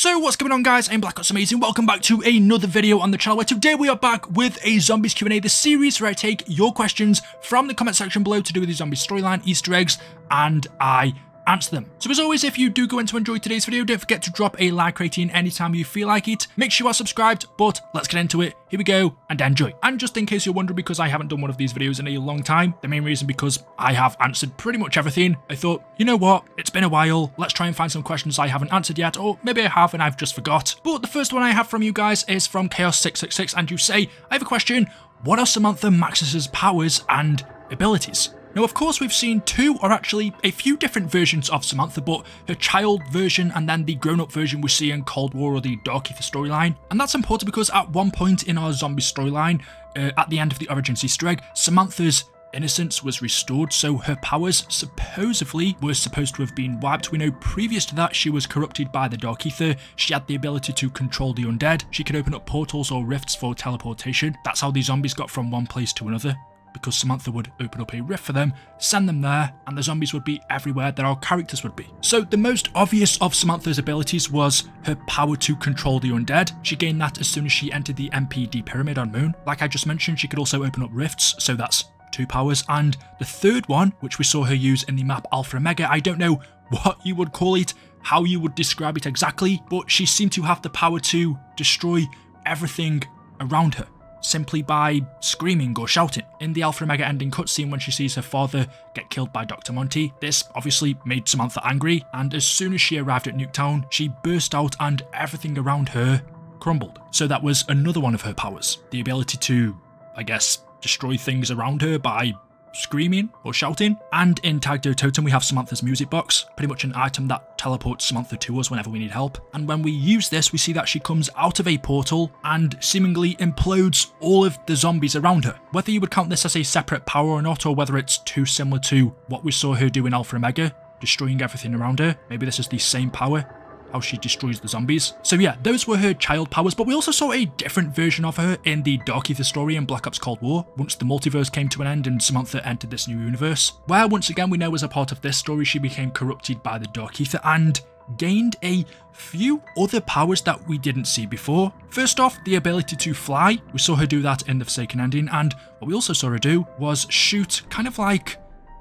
So what's going on, guys? I'm Black Ops Amazing. Welcome back to another video on the channel where today we are back with a Zombies Q&A, the series where I take your questions from the comment section below to do with the zombie storyline, Easter eggs, and I answer them. So as always, if you do go in to enjoy today's video, don't forget to drop a like rating anytime you feel like it. Make sure you are subscribed, but let's get into it. Here we go, and enjoy. And just in case you're wondering, because I haven't done one of these videos in a long time, the main reason because I have answered pretty much everything, I thought, you know what, it's been a while, let's try and find some questions I haven't answered yet, or maybe I have and I've just forgot. But the first one I have from you guys is from Chaos666, and you say, I have a question, what are Samantha Maxis's powers and abilities? Now, of course, we've seen two, or actually a few different versions of Samantha, but her child version and then the grown-up version we see in Cold War or the Dark Ether storyline. And that's important because at one point in our zombie storyline, at the end of the Origins Easter egg, Samantha's innocence was restored, so her powers supposedly were supposed to have been wiped. We know previous to that she was corrupted by the Dark Ether. She had the ability to control the undead. She could open up portals or rifts for teleportation. That's how the zombies got from one place to another, because Samantha would open up a rift for them, send them there, and the zombies would be everywhere that our characters would be. So the most obvious of Samantha's abilities was her power to control the undead. She gained that as soon as she entered the MPD pyramid on Moon. Like I just mentioned, she could also open up rifts, so that's two powers. And the third one, which we saw her use in the map Alpha Omega, I don't know what you would call it, how you would describe it exactly, but she seemed to have the power to destroy everything around her, simply by screaming or shouting. In the Alpha Omega ending cutscene when she sees her father get killed by Dr. Monty, this obviously made Samantha angry, and as soon as she arrived at Nuketown, she burst out and everything around her crumbled. So that was another one of her powers, the ability to, I guess, destroy things around her by screaming or shouting. And in Tagdo Toten we have Samantha's music box, pretty much an item that teleports Samantha to us whenever we need help. And when we use this, we see that she comes out of a portal and seemingly implodes all of the zombies around her. Whether you would count this as a separate power or not, or whether it's too similar to what we saw her do in Alpha Omega, destroying everything around her, maybe this is the same power, how she destroys the zombies. So yeah, those were her child powers, but we also saw a different version of her in the Dark Ether story in Black Ops Cold War, once the multiverse came to an end and Samantha entered this new universe, where once again we know as a part of this story she became corrupted by the Dark Ether and gained a few other powers that we didn't see before. First off, the ability to fly. We saw her do that in the Forsaken ending, and what we also saw her do was shoot kind of like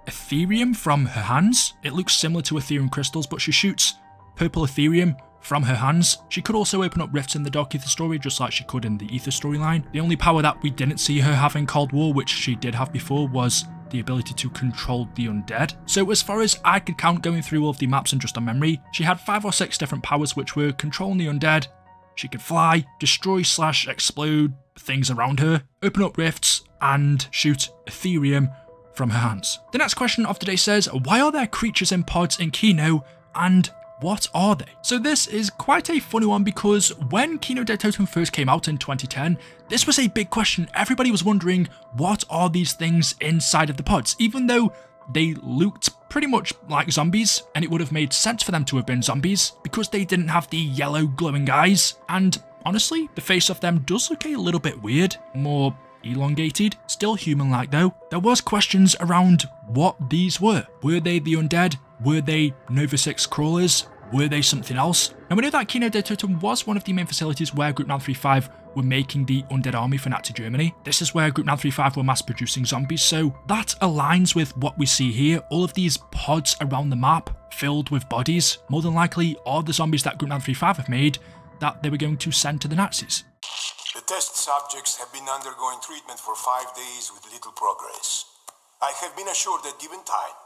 Ethereum from her hands. It looks similar to Ethereum crystals, but she shoots purple Ethereum from her hands. She could also open up rifts in the Dark Ether story, just like she could in the Ether storyline. The only power that we didn't see her have in Cold War, which she did have before, was the ability to control the undead. So as far as I could count going through all of the maps and just on memory, she had 5 or 6 different powers, which were controlling the undead. She could fly, destroy / explode things around her, open up rifts, and shoot Ethereum from her hands. The next question of today says, why are there creatures in pods in Kino, and what are they? So this is quite a funny one, because when Kino de Toten first came out in 2010, this was a big question. Everybody was wondering, what are these things inside of the pods? Even though they looked pretty much like zombies, and it would have made sense for them to have been zombies, because they didn't have the yellow glowing eyes. And honestly, the face of them does look a little bit weird, more elongated, still human-like though. There was questions around what these were. Were they the undead? Were they Nova 6 crawlers? Were they something else? Now we know that Kino de Toten was one of the main facilities where Group 935 were making the undead army for Nazi Germany. This is where Group 935 were mass producing zombies, so that aligns with what we see here. All of these pods around the map filled with bodies, more than likely are the zombies that Group 935 have made that they were going to send to the Nazis. The test subjects have been undergoing treatment for 5 days with little progress. I have been assured that given time,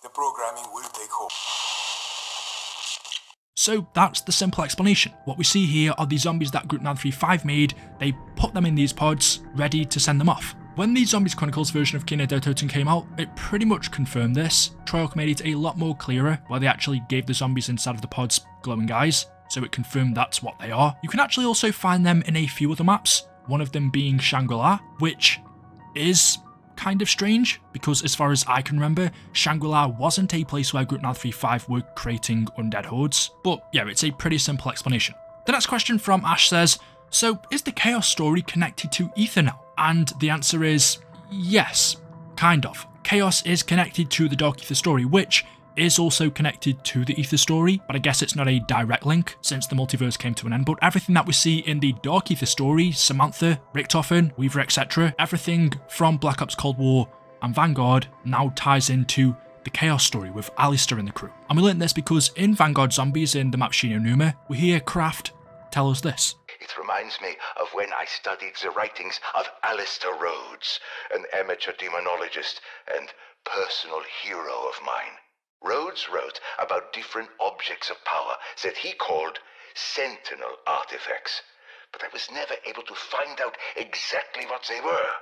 the programming will take hold. So that's the simple explanation. What we see here are the zombies that Group 935 made. They put them in these pods, ready to send them off. When the Zombies Chronicles version of Kino de Toten came out, it pretty much confirmed this. Treyarch made it a lot more clearer, where they actually gave the zombies inside of the pods glowing eyes, so it confirmed that's what they are. You can actually also find them in a few other maps, one of them being Shangri-La, which is kind of strange, because as far as I can remember, Shangri-La wasn't a place where Group 935 were creating undead hordes. But yeah, it's a pretty simple explanation. The next question from Ash says, so is the Chaos story connected to Ether now? And the answer is yes, kind of. Chaos is connected to the Dark Ether story, which is also connected to the Ether story, but I guess it's not a direct link since the multiverse came to an end. But everything that we see in the Dark Ether story, Samantha, Rick Toten, Weaver, etc., everything from Black Ops Cold War and Vanguard now ties into the Chaos story with Alistair in the crew. And we learned this because in Vanguard Zombies in the map Kino Numa, we hear Kraft tell us this. It reminds me of when I studied the writings of Alistair Rhodes, an amateur demonologist and personal hero of mine. Rhodes wrote about different objects of power that he called sentinel artifacts, but I was never able to find out exactly what they were.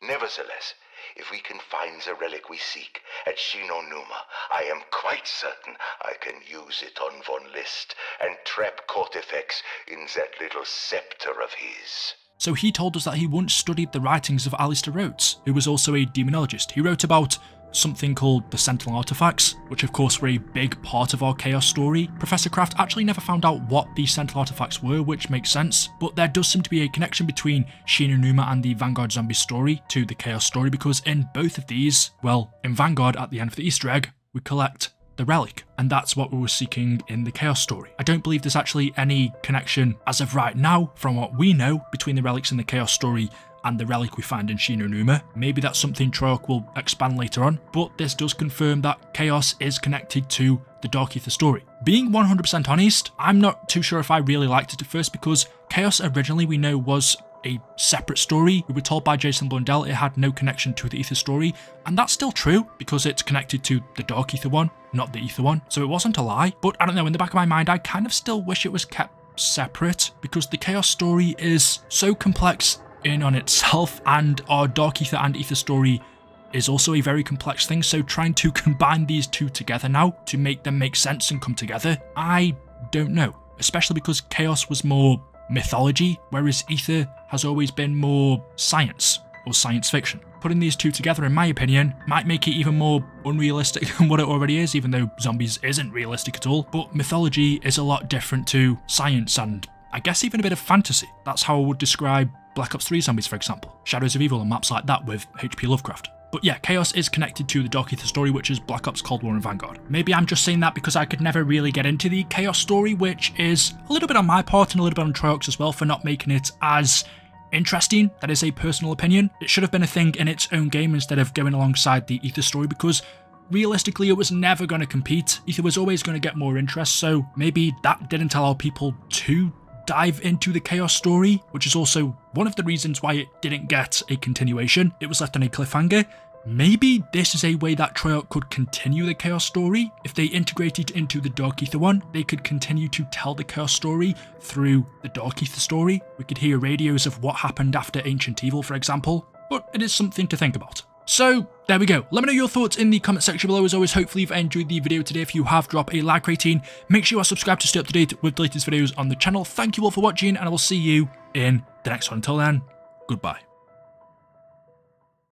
Nevertheless, if we can find the relic we seek at Kino Numa, I am quite certain I can use it on Von List and trap Cortifex in that little scepter of his. So he told us that he once studied the writings of Alistair Rhodes, who was also a demonologist. He wrote about something called the Sentinel Artifacts, which of course were a big part of our Chaos story. Professor Kraft actually never found out what these Sentinel Artifacts were, which makes sense, but there does seem to be a connection between Kino Numa and the Vanguard Zombie story to the Chaos story, because in both of these, well, in Vanguard at the end of the Easter egg, we collect the relic, and that's what we were seeking in the Chaos story. I don't believe there's actually any connection as of right now, from what we know, between the relics in the Chaos story and the relic we find in Kino Numa. Maybe that's something Treyarch will expand later on, but this does confirm that Chaos is connected to the Dark Ether story. Being 100% honest, I'm not too sure if I really liked it at first, because Chaos originally we know was a separate story. We were told by Jason Blundell it had no connection to the Ether story, and that's still true because it's connected to the Dark Ether one, not the Ether one, so it wasn't a lie. But I don't know, in the back of my mind I kind of still wish it was kept separate, because the Chaos story is so complex in on itself, and our Dark Ether and Ether story is also a very complex thing, so trying to combine these two together now to make them make sense and come together, I don't know, especially because Chaos was more mythology, whereas Ether has always been more science or science fiction. Putting these two together, in my opinion, might make it even more unrealistic than what it already is, even though zombies isn't realistic at all. But mythology is a lot different to science and I guess even a bit of fantasy. That's how I would describe Black Ops 3 Zombies, for example. Shadows of Evil and maps like that with H.P. Lovecraft. But yeah, Chaos is connected to the Dark Ether story, which is Black Ops Cold War and Vanguard. Maybe I'm just saying that because I could never really get into the Chaos story, which is a little bit on my part and a little bit on Treyarch's as well for not making it as interesting. That is a personal opinion. It should have been a thing in its own game instead of going alongside the Ether story, because realistically it was never going to compete. Ether was always going to get more interest, so maybe that didn't allow people to dive into the Chaos story, which is also one of the reasons why it didn't get a continuation. It was left on a cliffhanger. Maybe this is a way that Treyarch could continue the Chaos story. If they integrated into the Dark Ether one, they could continue to tell the Chaos story through the Dark Ether story. We could hear radios of what happened after Ancient Evil, for example, but it is something to think about. So there we go. Let me know your thoughts in the comment section below. As always, hopefully you've enjoyed the video today. If you have, drop a like rating. Make sure you are subscribed to stay up to date with the latest videos on the channel. Thank you all for watching, and I will see you in the next one. Until then, goodbye.